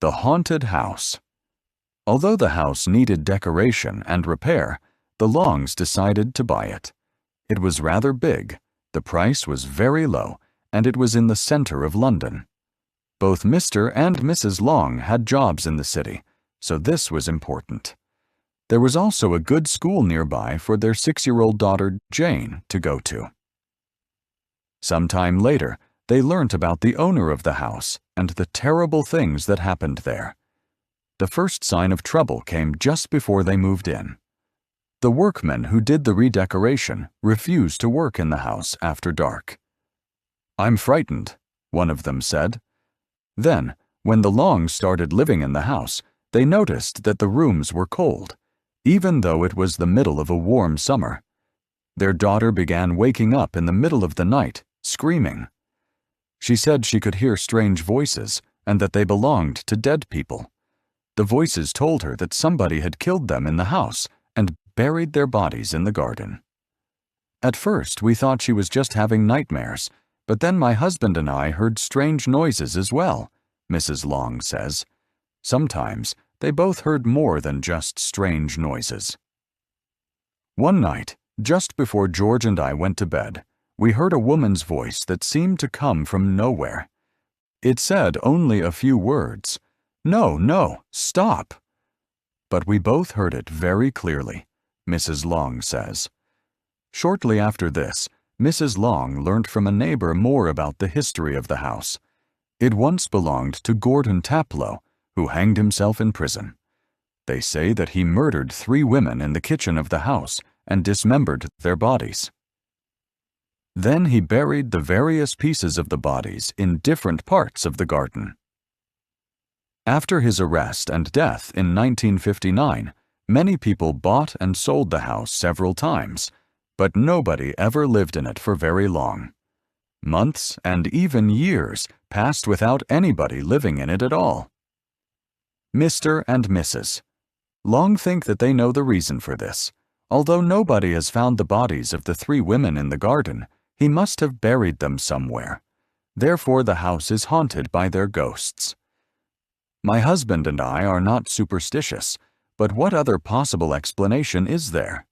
The haunted house. Although the house needed decoration and repair, the Longs decided to buy it. It was rather big, the price was very low, and it was in the center of London. Both Mr. and Mrs. Long had jobs in the city, so this was important. There was also a good school nearby for their 6-year-old daughter, Jane, to go to. Some time later, they learnt about the owner of the house and the terrible things that happened there. The first sign of trouble came just before they moved in. The workmen who did the redecoration refused to work in the house after dark. "I'm frightened," one of them said. Then, when the Longs started living in the house, they noticed that the rooms were cold, even though it was the middle of a warm summer. Their daughter began waking up in the middle of the night, screaming. She said she could hear strange voices and that they belonged to dead people. The voices told her that somebody had killed them in the house and buried their bodies in the garden. At first, we thought she was just having nightmares, but then my husband and I heard strange noises as well, Mrs. Long says. Sometimes, they both heard more than just strange noises. One night, just before George and I went to bed, we heard a woman's voice that seemed to come from nowhere. It said only a few words. "No, no, stop!" But we both heard it very clearly, Mrs. Long says. Shortly after this, Mrs. Long learnt from a neighbor more about the history of the house. It once belonged to Gordon Taplow, who hanged himself in prison. They say that he murdered 3 women in the kitchen of the house and dismembered their bodies. Then he buried the various pieces of the bodies in different parts of the garden. After his arrest and death in 1959, many people bought and sold the house several times, but nobody ever lived in it for very long. Months and even years passed without anybody living in it at all. Mr. and Mrs. Long think that they know the reason for this. Although nobody has found the bodies of the 3 women in the garden, he must have buried them somewhere. Therefore, the house is haunted by their ghosts. My husband and I are not superstitious, but what other possible explanation is there?